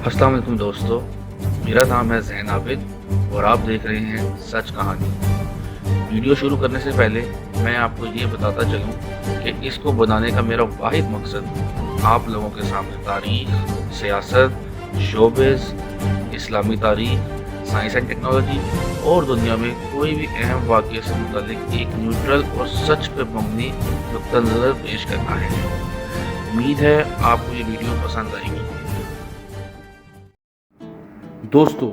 अस्सलाम वालेकुम दोस्तों, मेरा नाम है ज़ैन आबिद और आप देख रहे हैं सच कहानी। वीडियो शुरू करने से पहले मैं आपको ये बताता चलूँ कि इसको बनाने का मेरा वाहिद मकसद आप लोगों के सामने तारीख़, सियासत, शोबिज़, इस्लामी तारीख़, साइंस एंड टेक्नोलॉजी और दुनिया में कोई भी अहम वाक़ये से मुताल्लिक़ एक न्यूट्रल और सच पे मबनी नुक्ता नज़र पेश करना है। उम्मीद है आपको ये वीडियो पसंद आएगी। दोस्तों,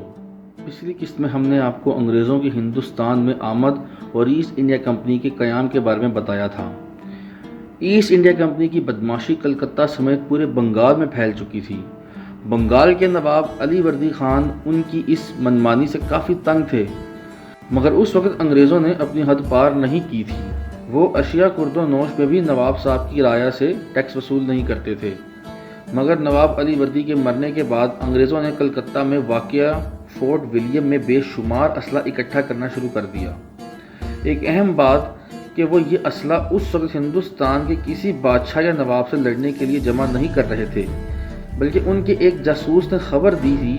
पिछली किस्त में हमने आपको अंग्रेज़ों की हिंदुस्तान में आमद और ईस्ट इंडिया कंपनी के क़याम के बारे में बताया था। ईस्ट इंडिया कंपनी की बदमाशी कलकत्ता समेत पूरे बंगाल में फैल चुकी थी। बंगाल के नवाब अली वर्दी खान उनकी इस मनमानी से काफ़ी तंग थे, मगर उस वक़्त अंग्रेज़ों ने अपनी हद पार नहीं की थी। वो अशिया कुर्दो नोश पे भी नवाब साहब की राया से टैक्स वसूल नहीं करते थे। मगर नवाब अली वर्दी के मरने के बाद अंग्रेज़ों ने कलकत्ता में वाक़या फोर्ट विलियम में बेशुमार असला इकट्ठा करना शुरू कर दिया। एक अहम बात कि वो ये असला उस वक्त हिंदुस्तान के किसी बादशाह या नवाब से लड़ने के लिए जमा नहीं कर रहे थे, बल्कि उनके एक जासूस ने खबर दी थी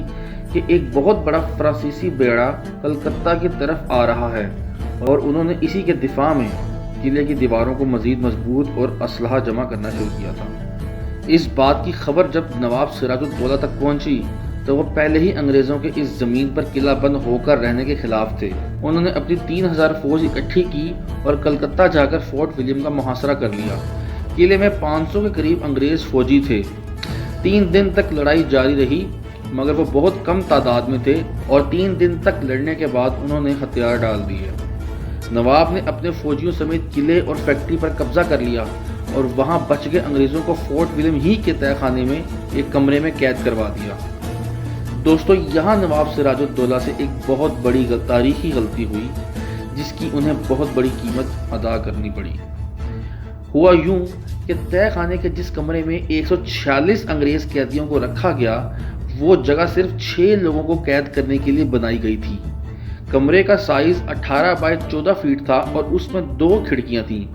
कि एक बहुत बड़ा फ्रांसीसी बेड़ा कलकत्ता की तरफ आ रहा है और उन्होंने इसी के दिफा में किले की दीवारों को मज़ीद मजबूत और असलहा जमा करना शुरू किया था। इस बात की खबर जब नवाब सिराजुद्दौला तक पहुंची तो वो पहले ही अंग्रेज़ों के इस ज़मीन पर किला बंद होकर रहने के खिलाफ थे। उन्होंने अपनी 3000 फौज इकट्ठी की और कलकत्ता जाकर फोर्ट विलियम का मुहासरा कर लिया। किले में 500 के करीब अंग्रेज़ फौजी थे। 3 दिन तक लड़ाई जारी रही, मगर वो बहुत कम तादाद में थे और 3 दिन तक लड़ने के बाद उन्होंने हथियार डाल दिए। नवाब ने अपने फौजियों समेत किले और फैक्ट्री पर कब्जा कर लिया और वहां बच गए अंग्रेज़ों को फोर्ट विलियम ही के तहखाने में एक कमरे में कैद करवा दिया। दोस्तों, यहाँ नवाब सिराजुद्दौला से एक बहुत बड़ी तारीखी गलती हुई जिसकी उन्हें बहुत बड़ी कीमत अदा करनी पड़ी। हुआ यूं कि तहखाने के जिस कमरे में 146 अंग्रेज़ कैदियों को रखा गया, वो जगह सिर्फ 6 लोगों को कैद करने के लिए बनाई गई थी। कमरे का साइज़ 18 बाय 14 फीट था और उसमें 2 खिड़कियाँ थीं।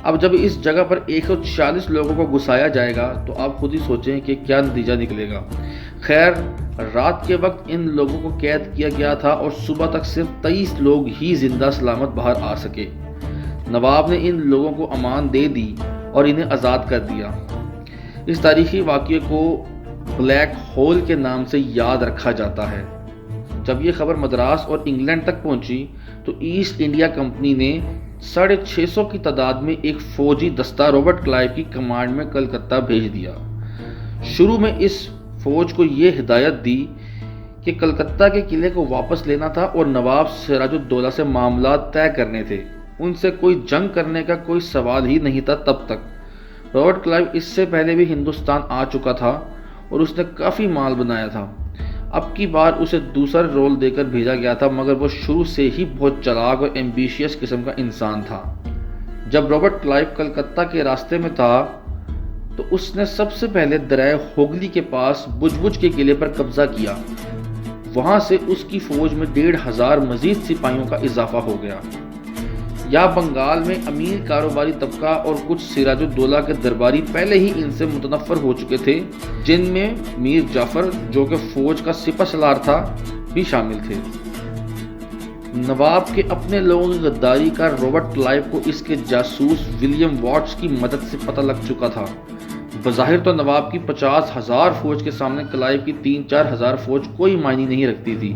अब जब इस जगह पर 140 लोगों को घुसाया जाएगा तो आप खुद ही सोचें कि क्या नतीजा निकलेगा। खैर, रात के वक्त इन लोगों को कैद किया गया था और सुबह तक सिर्फ 23 लोग ही जिंदा सलामत बाहर आ सके। नवाब ने इन लोगों को अमान दे दी और इन्हें आज़ाद कर दिया। इस तारीखी वाक़ये को ब्लैक होल के नाम से याद रखा जाता है। जब ये खबर मद्रास और इंग्लैंड तक पहुंची तो ईस्ट इंडिया कंपनी ने 650 की तादाद में एक फौजी दस्ता रॉबर्ट क्लाइव की कमांड में कलकत्ता भेज दिया। शुरू में इस फौज को ये हिदायत दी कि कलकत्ता के किले को वापस लेना था और नवाब सिराजुद्दौला से मामला तय करने थे। उनसे कोई जंग करने का कोई सवाल ही नहीं था तब तक। रॉबर्ट क्लाइव इससे पहले भी हिंदुस्तान आ चुका था और उसने काफ़ी माल बनाया था। अब की बार उसे दूसरा रोल देकर भेजा गया था, मगर वो शुरू से ही बहुत चालाक और एम्बिशियस किस्म का इंसान था। जब रॉबर्ट क्लाइव कलकत्ता के रास्ते में था तो उसने सबसे पहले दरिया होगली के पास बुजबुज के किले पर कब्जा किया। वहां से उसकी फौज में 1500 मजीद सिपाहियों का इजाफा हो गया। या बंगाल में अमीर कारोबारी तबका और कुछ सिराजुद्दौला के दरबारी पहले ही इनसे मुतनफ़र हो चुके थे, जिनमें मीर जाफर जो कि फौज का सिपह सलार था भी शामिल थे। नवाब के अपने लोगों की गद्दारी का रॉबर्ट क्लाइव को इसके जासूस विलियम वॉट्स की मदद से पता लग चुका था। बज़ाहिर तो नवाब की 50,000 फौज के सामने क्लाइव की 3-4 हज़ार फौज कोई मायने नहीं रखती थी,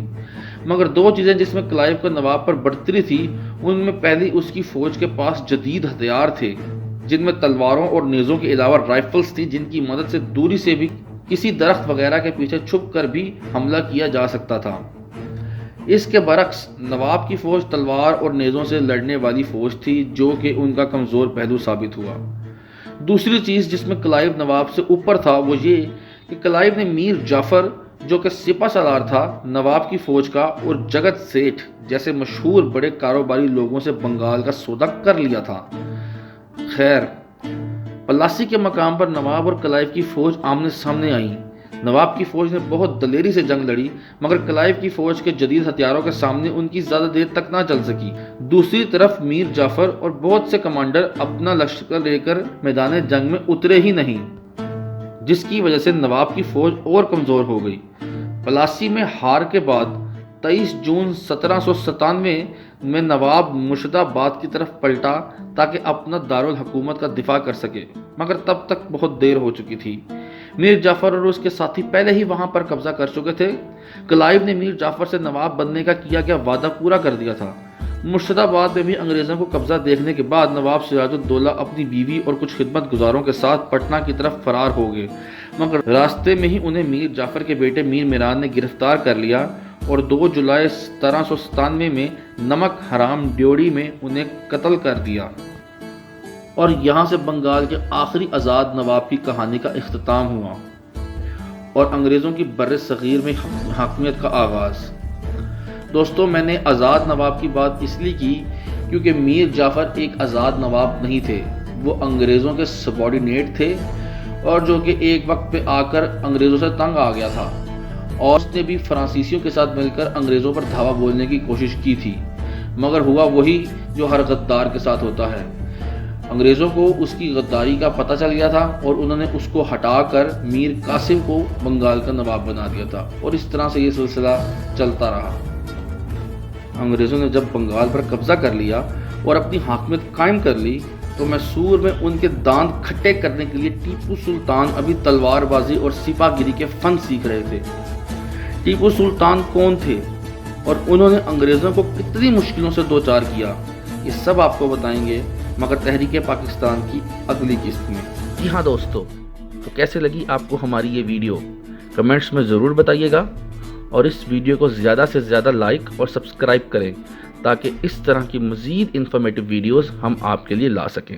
मगर 2 चीज़ें जिसमें क्लाइव को नवाब पर बढ़तरी थी, उनमें पहली उसकी फौज के पास जदीद हथियार थे, जिनमें तलवारों और नेज़ों के अलावा राइफल्स थी, जिनकी मदद से दूरी से भी किसी दरख्त वगैरह के पीछे छुप कर भी हमला किया जा सकता था। इसके बरक्स नवाब की फौज तलवार और नेज़ों से लड़ने वाली फौज थी, जो कि उनका कमज़ोर पहलू साबित हुआ। दूसरी चीज़ जिसमें क्लाइव नवाब से ऊपर था वो ये कि क्लाइव ने मीर जाफर जो कि सिपह सलार था नवाब की फौज का और जगत सेठ जैसे मशहूर बड़े कारोबारी लोगों से बंगाल का सौदा कर लिया था। खैर, पलासी के मकाम पर नवाब और क्लाइव की फौज आमने सामने आई। नवाब की फौज ने बहुत दलेरी से जंग लड़ी, मगर क्लाइव की फौज के जदीद हथियारों के सामने उनकी ज़्यादा देर तक ना चल सकी। दूसरी तरफ मीर जाफर और बहुत से कमांडर अपना लश्कर लेकर मैदान जंग में उतरे ही नहीं। جس کی وجہ سے نواب کی فوج اور کمزور ہو گئی۔ پلاسی میں ہار کے بعد 23 جون 1797 میں نواب مرشد آباد کی طرف پلٹا تاکہ اپنا دارالحکومت کا دفاع کر سکے، مگر تب تک بہت دیر ہو چکی تھی۔ میر جعفر اور اس کے ساتھی پہلے ہی وہاں پر قبضہ کر چکے تھے۔ کلائیو نے میر جعفر سے نواب بننے کا کیا گیا وعدہ پورا کر دیا تھا۔ مرشد آباد میں بھی انگریزوں کو قبضہ دیکھنے کے بعد نواب سراج الدولہ اپنی بیوی اور کچھ خدمت گزاروں کے ساتھ پٹنہ کی طرف فرار ہو گئے، مگر راستے میں ہی انہیں میر جعفر کے بیٹے میر میران نے گرفتار کر لیا اور 2 جولائی 1797 میں نمک حرام ڈیوڑی میں انہیں قتل کر دیا۔ اور یہاں سے بنگال کے آخری آزاد نواب کی کہانی کا اختتام ہوا اور انگریزوں کی بر صغیر میں حاکمیت کا آغاز۔ دوستو، میں نے آزاد نواب کی بات اس لیے کی کیونکہ میر جعفر ایک آزاد نواب نہیں تھے، وہ انگریزوں کے سبارڈینیٹ تھے اور جو کہ ایک وقت پہ آ کر انگریزوں سے تنگ آ گیا تھا، اور اس نے بھی فرانسیسیوں کے ساتھ مل کر انگریزوں پر دھاوا بولنے کی کوشش کی تھی، مگر ہوا وہی جو ہر غدار کے ساتھ ہوتا ہے۔ انگریزوں کو اس کی غداری کا پتہ چل گیا تھا اور انہوں نے اس کو ہٹا کر میر قاسم کو بنگال کا نواب بنا دیا تھا، اور اس طرح سے یہ سلسلہ چلتا رہا۔ انگریزوں نے جب بنگال پر قبضہ کر لیا اور اپنی حاکمیت قائم کر لی تو میسور میں ان کے دانت کھٹے کرنے کے لیے ٹیپو سلطان ابھی تلوار بازی اور سپاہ گیری کے فن سیکھ رہے تھے۔ ٹیپو سلطان کون تھے اور انہوں نے انگریزوں کو کتنی مشکلوں سے دوچار کیا، یہ سب آپ کو بتائیں گے مگر تحریک پاکستان کی اگلی قسط میں۔ جی ہاں دوستو، تو کیسے لگی آپ کو ہماری یہ ویڈیو؟ کمنٹس میں ضرور بتائیے گا، اور اس ویڈیو کو زیادہ سے زیادہ لائک اور سبسکرائب کریں تاکہ اس طرح کی مزید انفارمیٹیو ویڈیوز ہم آپ کے لیے لا سکیں۔